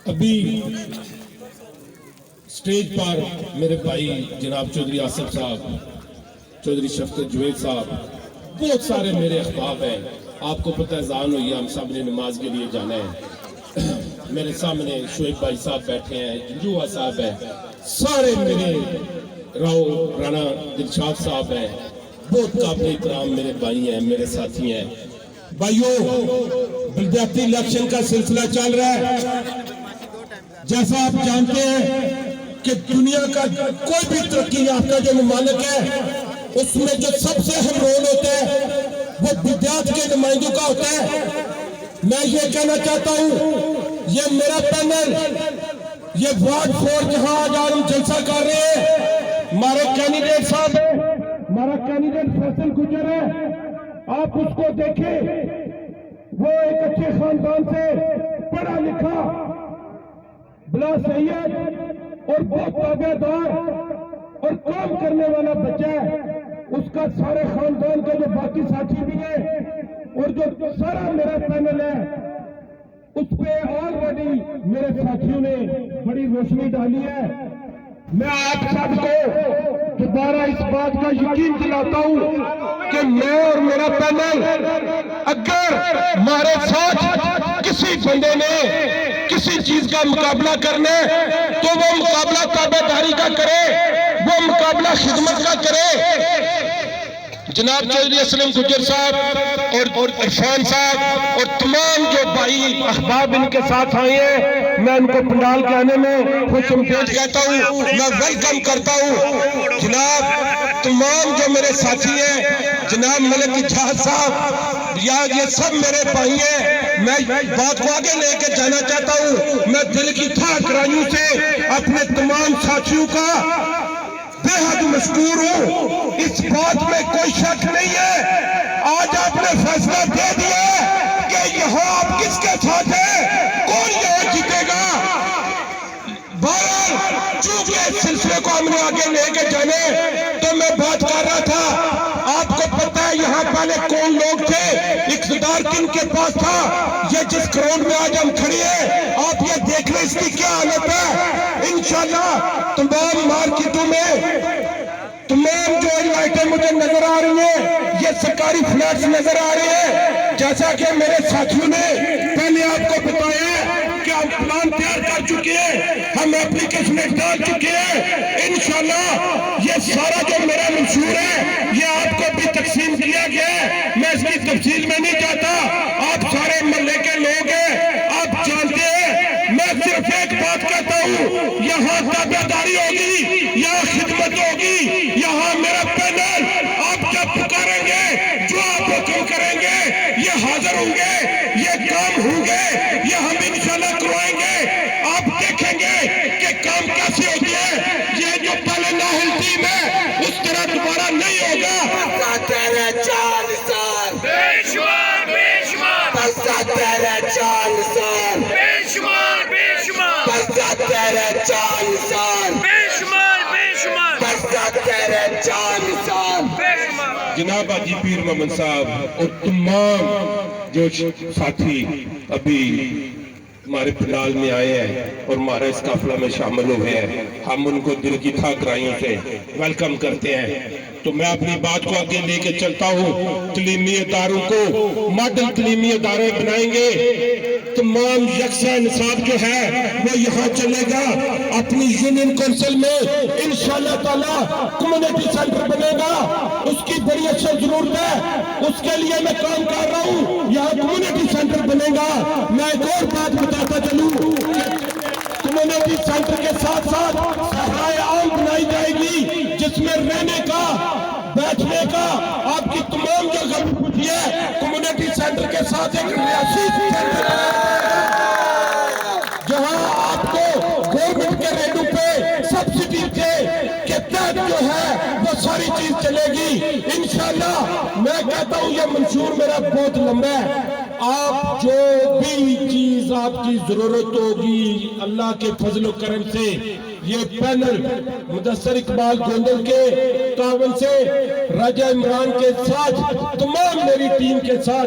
ابھی اسٹیج پر میرے بھائی جناب چودھری آصف صاحب، چودھری شفقت جوید صاحب، بہت سارے میرے احباب ہیں. آپ کو پتہ ہے اذان ہوئی، ہم سب نے نماز کے لیے جانا ہے. میرے سامنے شعیب بھائی صاحب بیٹھے ہیں، جنجوہ صاحب ہیں، سارے میرے راؤ رانا دلشاد صاحب ہیں، بہت قابل احترام میرے بھائی ہیں، میرے ساتھی ہیں. بھائیوں، بلدیاتی الیکشن کا سلسلہ چل رہا ہے. جیسا آپ جانتے ہیں کہ دنیا کا کوئی بھی ترقی یافتہ جو ممالک ہے اس میں جو سب سے اہم رول ہوتا ہے وہ بدعات کے نمائندوں کا ہوتا ہے. میں یہ کہنا چاہتا ہوں، یہ میرا پینل، یہ وارڈ 4 جہاں آج ہم جلسہ کر رہے ہیں، ہمارے کینڈیڈیٹ صاحب ہیں، ہمارا کینڈیڈیٹ فیصل گجر ہے. آپ اس کو دیکھیں، وہ ایک اچھے خاندان سے پڑھا لکھا بلا سید اور بہت تابع دار اور کام کرنے والا بچہ ہے. اس کا سارے خاندان کا جو باقی ساتھی بھی ہیں اور جو سارا میرا پینل ہے اس پہ آلریڈی میرے ساتھیوں نے بڑی روشنی ڈالی ہے. میں آپ سب کو دوبارہ اس بات کا یقین دلاتا ہوں کہ میں اور میرا پینل اگر ہمارے ساتھ کسی بندے نے کسی چیز کا مقابلہ کرنے تو وہ مقابلہ تابعداری کا کرے، وہ مقابلہ خدمت کا کرے. جناب چودھری اسلم گجر صاحب اور عرفان صاحب اور تمام جو بھائی احباب ان کے ساتھ آئے ہیں، میں ان کو پنڈال کے آنے میں خوش آمدید کہتا ہوں، میں ویلکم کرتا ہوں. جناب تمام جو میرے ساتھی ہیں، جناب ملک اجاز صاحب، یہ سب میرے بھائی ہیں. میں بات کو آگے لے کے جانا چاہتا ہوں. میں دل کی تھا کرائیوں سے اپنے تمام ساتھیوں کا بے حد مشکور ہوں. اس بات میں کوئی شک نہیں ہے، آج آپ نے فیصلہ دے دیا کہ یہاں آپ کس کے ساتھ ہیں، کون یہاں جیتے گا. بہرحال چونکہ اس سلسلے کو ہم نے آگے لے کے جانے تو میں بات کر رہا تھا. آپ کو پتہ ہے یہاں پہلے کون لوگ تھے، اقتدار کن کے پاس تھا. یہ جس گراؤنڈ میں آج ہم کھڑی ہیں، آپ یہ دیکھ لیں اس کی کیا حالت ہے. انشاءاللہ تمام مارکیٹوں میں تمام جو لائٹیں مجھے نظر آ رہی ہیں، یہ سرکاری فلیٹس نظر آ رہے ہیں. جیسا کہ میرے ساتھیوں نے پہلے آپ کو بتایا کہ ہم پلان تیار کر چکے ہیں، ہم اپلیکیشنیں ڈال چکے ہیں. انشاءاللہ یہ سارا جو میرا منشور ہے یہ آپ کو بھی تقسیم کیا گیا ہے. میں اس کی تفصیل میں نہیں جاتا، آپ سارے محلے کے لوگ ہیں، آپ جانتے ہیں. میں صرف ایک بات کہتا ہوں، یہاں تابعداری ہوگی، یہاں خدمت ہوگی، یہاں میرا پینل آپ جب پکاریں گے، جو آپ حکم کریں گے یہ حاضر ہوں گے، یہ کام ہوں گے، یہ ہم انشاءاللہ کروائیں گے. آپ دیکھیں گے کہ کام کیسے ہوتی ہے. یہ جو پہلے ناہل ٹیم ہے اس طرح دوبارہ نہیں ہوگا. تیرے چاند سال بے شمار تیرے چاند سال بے شمار تیرے چاند سال بے شمار تیرے چاند سال. جناب حاجی پیر محمد صاحب اور تمام جو ساتھی ابھی ہمارے پنڈال میں آئے ہیں اور ہمارے اس قافلہ میں شامل ہوئے ہیں، ہم ان کو دل کی تھا گرائیوں سے ویلکم کرتے ہیں. تو میں اپنی بات کو آگے لے کے چلتا ہوں. تعلیمی اداروں کو ماڈل تعلیمی ادارے بنائیں گے. تمام یکساں نصاب جو ہے وہ یہاں چلے گا. اپنی یونین کونسل میں انشاءاللہ تعالی کمیونٹی سینٹر بنے گا. اس کی بڑی اچھی ضرورت ہے، اس کے لیے میں کام کر رہا ہوں. یہاں کمیونٹی سینٹر بنے گا. میں ایک اور بات بتاتا چلوں، کمیونٹی سینٹر کے ساتھ ساتھ صحرائے عام بنائی جائے گی جس میں رہنے کا، بیٹھنے کا، آپ کی تمام جو ضرورت ہوتی ہے کمیونٹی سینٹر کے ساتھ ایک ریاستی سینٹر جہاں آپ کو گورنمنٹ کے ریٹوں پہ سبسڈی کے تحت جو ہے وہ ساری چیز چلے گی. انشاءاللہ میں کہتا ہوں یہ منشور میرا بہت لمبا ہے. آپ جو بھی چیز آپ کی ضرورت ہوگی اللہ کے فضل و کرم سے یہ پینل مدثر اقبال گوندل کے تعاون سے راجہ عمران کے ساتھ تمام میری ٹیم کے ساتھ